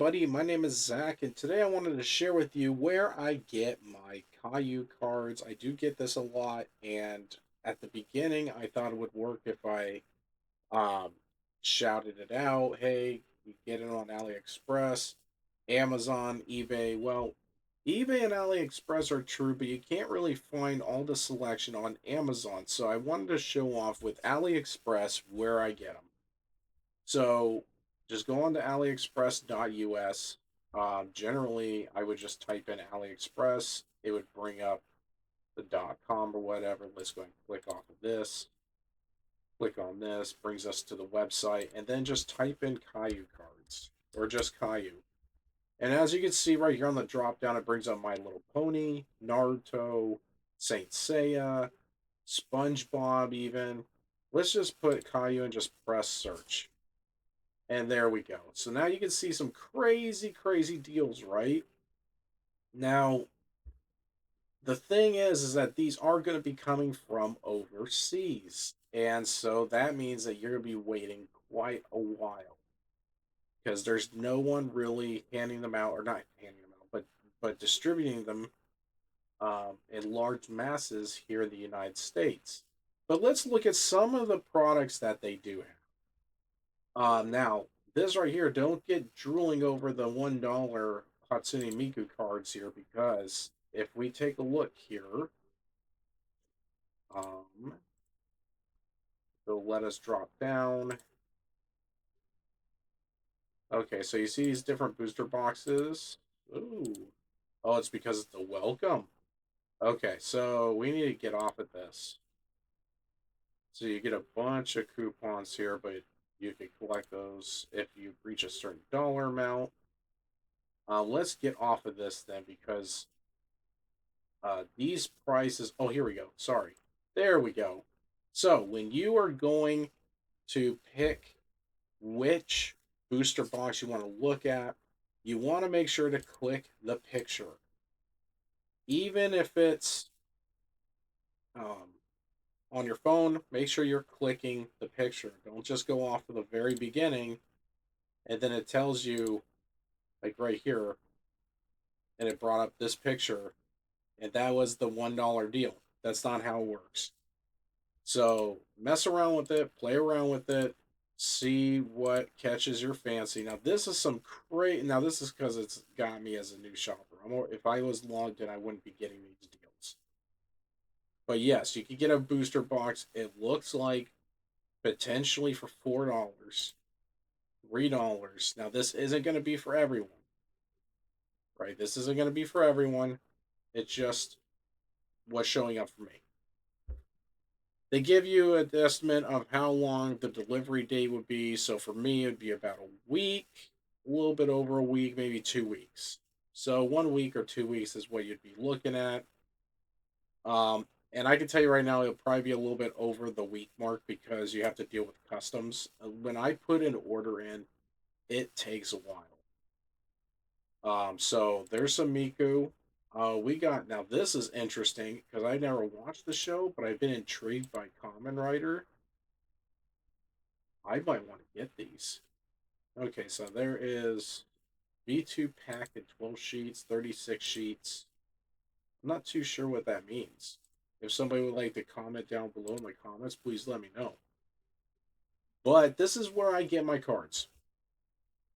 everybody. My name is Zach, and today I wanted to share with you where I get my Kayou cards. I do get this a lot, and at the beginning, I thought it would work if I um, shouted it out. Hey, you get it on AliExpress, Amazon, eBay. Well, eBay and AliExpress are true, but you can't really find all the selection on Amazon. So I wanted to show off with AliExpress where I get them. So just go on to aliexpress.us. Generally, I would just type in AliExpress. It would bring up the .com or whatever. Let's go and click off of this. Click on this, brings us to the website, and then just type in Kayou cards or just Kayou. And as you can see right here on the drop down, it brings up My Little Pony, Naruto, Saint Seiya, SpongeBob, even. Let's just put Kayou and just press search. And there we go. So now you can see some crazy, crazy deals, right? Now, the thing is that these are going to be coming from overseas. And so that means that you're going to be waiting quite a while because there's no one really handing them out, or not handing them out, but distributing them in large masses here in the United States. But let's look at some of the products that they do have. Now, this right here, don't get drooling over the $1 Hatsune Miku cards here because if we take a look here, um, they'll let us drop down. Okay, so you see these different booster boxes. Ooh. Oh, it's because it's a welcome. Okay, so we need to get off of this. So you get a bunch of coupons here, but you can collect those if you reach a certain dollar amount. Let's get off of this then because these prices. Oh, here we go. Sorry. There we go. So when you are going to pick which booster box you want to look at, you want to make sure to click the picture. Even if it's on your phone, make sure you're clicking the picture. Don't just go off of the very beginning and then it tells you, like right here, and it brought up this picture, and that was the $1 deal. That's not how it works. So mess around with it, play around with it, see what catches your fancy. Now this is some great. Now this is because it's got me as a new shopper. If I was logged in, I wouldn't be getting these deals. But yes, you could get a booster box. It looks like potentially for $4, $3. Now this isn't going to be for everyone, right? This isn't going to be for everyone. It's just what's showing up for me. They give you an estimate of how long the delivery date would be. So for me, it'd be about a week, a little bit over a week, maybe 2 weeks. So 1 week or 2 weeks is what you'd be looking at. And I can tell you right now, it'll probably be a little bit over the week mark because you have to deal with customs. When I put an order in, it takes a while. So there's some Miku. We got now. This is interesting because I never watched the show, but I've been intrigued by Common Rider. I might want to get these. Okay, so there is B2 pack in 12 sheets, 36 sheets. I'm not too sure what that means. If somebody would like to comment down below in the comments, please let me know. But this is where I get my cards.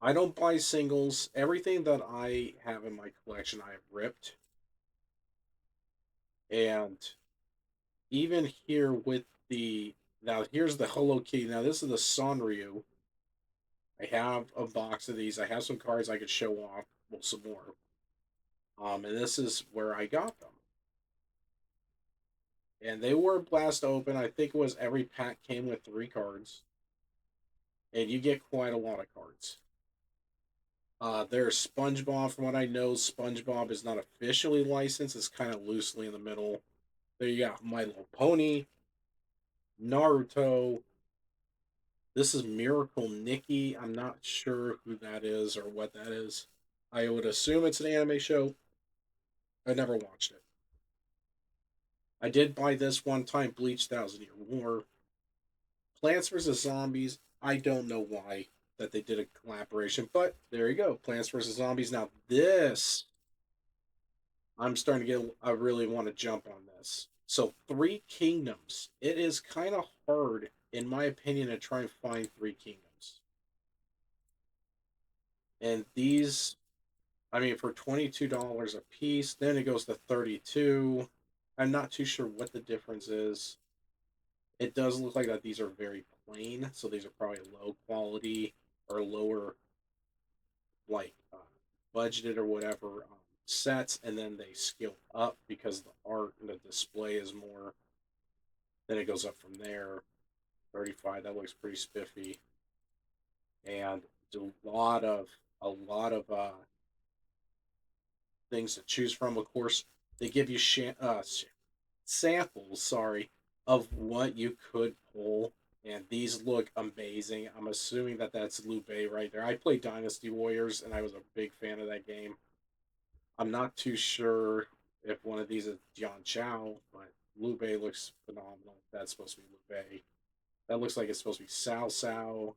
I don't buy singles. Everything that I have in my collection, I have ripped. And even here with the now here's the Hello Kitty. Now this is the Sanryu. I have a box of these. I have some cards I could show off. Well, some more. And this is where I got them. And they were blast open. I think it was every pack came with 3 cards. And you get quite a lot of cards. There's SpongeBob. From what I know, SpongeBob is not officially licensed. It's kind of loosely in the middle. There you got My Little Pony, Naruto. This is Miracle Nikki. I'm not sure who that is or what that is. I would assume it's an anime show. I never watched it. I did buy this one time, Bleach 1000 Year War. Plants vs. Zombies. I don't know why. that they did a collaboration. But there you go, Plants vs Zombies. Now this, I'm starting to get. I really want to jump on this. So Three Kingdoms. It is kind of hard, in my opinion, to try and find Three Kingdoms. And these, I mean, for $22 a piece, then it goes to 32. I'm not too sure what the difference is. It does look like that these are very plain, so these are probably low quality or lower, like budgeted or whatever sets, and then they scale up because the art and the display is more. Then it goes up from there. 35. That looks pretty spiffy, and a lot of things to choose from. Of course, they give you samples. Sorry, of what you could pull, and these look amazing. I'm assuming that that's Liu Bei right there. I played Dynasty Warriors, and I was a big fan of that game. I'm not too sure if one of these is Jian Chao, but Liu Bei looks phenomenal. That's supposed to be Liu Bei. That looks like it's supposed to be Cao Cao.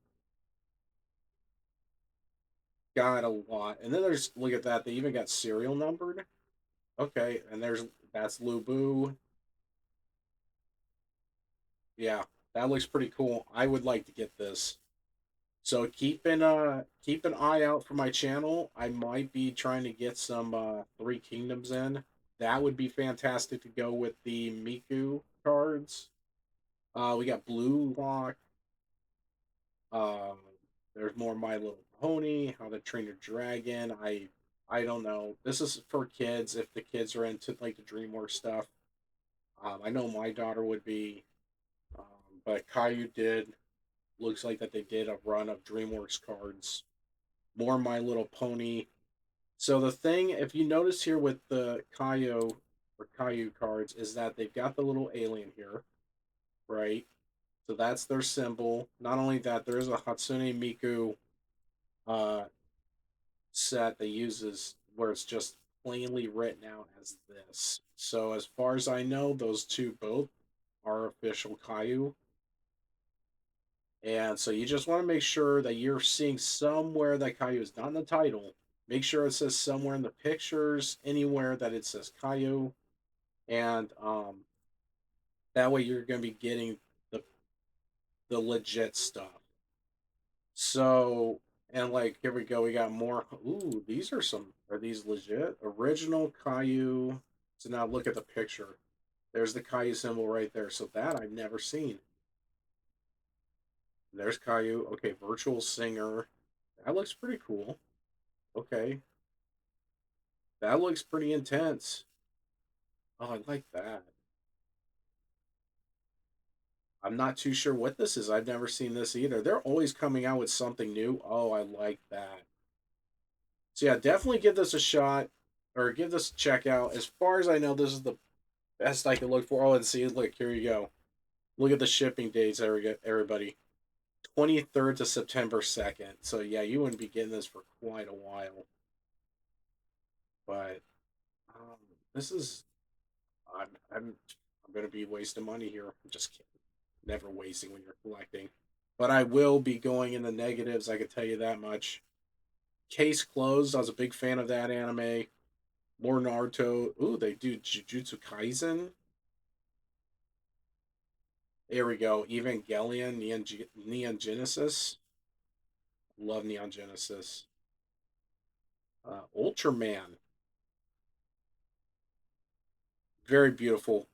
Got a lot. And then there's, look at that, they even got serial numbered. Okay, and that's Lu Bu. Yeah, that looks pretty cool. I would like to get this. So keep an eye out for my channel. I might be trying to get some Three Kingdoms in. That would be fantastic to go with the Miku cards. We got Blue Lock. Um, there's more My Little Pony, How to Train Your Dragon. I don't know. This is for kids if the kids are into like the DreamWorks stuff. I know my daughter would be, but Kayou did. Looks like that they did a run of DreamWorks cards. More My Little Pony. So the thing, if you notice here with the Kayou cards, is that they've got the little alien here, right? So that's their symbol. Not only that, there is a Hatsune Miku uh, set that uses where it's just plainly written out as this. So as far as I know, those two both are official Kayou. And so you just want to make sure that you're seeing somewhere that Kayou is not in the title. Make sure it says somewhere in the pictures, anywhere that it says Kayou. And that way you're going to be getting the the legit stuff. So, and like, here we go. We got more. Ooh, these are some. Are these legit? Original Kayou. So now look at the picture. There's the Kayou symbol right there. So that I've never seen. There's Kayou. Okay, Virtual Singer. That looks pretty cool. Okay. That looks pretty intense. Oh, I like that. I'm not too sure what this is. I've never seen this either. They're always coming out with something new. Oh, I like that. So yeah, definitely give this a shot or give this a check out. As far as I know, this is the best I can look for. Oh, and see, look, here you go. Look at the shipping dates, everybody. 23rd to September 2nd. So yeah, you wouldn't be getting this for quite a while. But um, this is I'm I'm I'm gonna be wasting money here. I'm just kidding. Never wasting when you're collecting. But I will be going in the negatives, I can tell you that much. Case closed. I was a big fan of that anime. More Naruto. Ooh, they do Jujutsu Kaisen. There we go. Evangelion, Neon Genesis. Love Neon Genesis. Ultraman. Very beautiful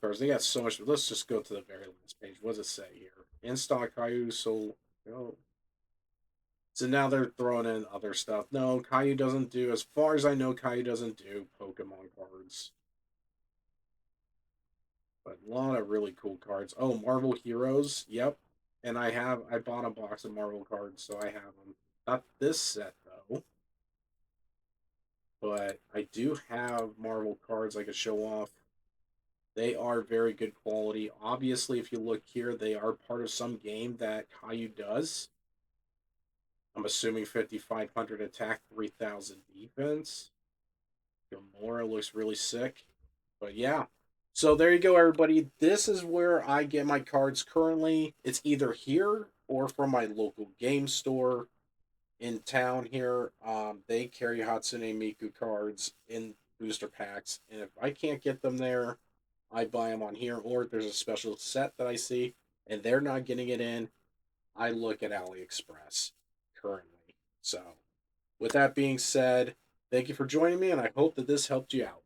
cars. They got so much. Let's just go to the very last page. What does it say here? In stock Kayou so oh. So now they're throwing in other stuff. No, Kayou doesn't do, as far as I know, Kayou doesn't do Pokemon cards. But a lot of really cool cards. Oh, Marvel Heroes. Yep. And I bought a box of Marvel cards, so I have them. Not this set though, but I do have Marvel cards I could show off. They are very good quality. Obviously, if you look here, they are part of some game that Caillou does. I'm assuming 5,500 attack, 3,000 defense. Gamora looks really sick. But yeah, So there you go, everybody. This is where I get my cards currently. It's either here or from my local game store in town here. They carry Hatsune Miku cards in booster packs, and if I can't get them there, I buy them on here. Or if there's a special set that I see and they're not getting it in, I look at AliExpress currently. So, with that being said, thank you for joining me, and I hope that this helped you out.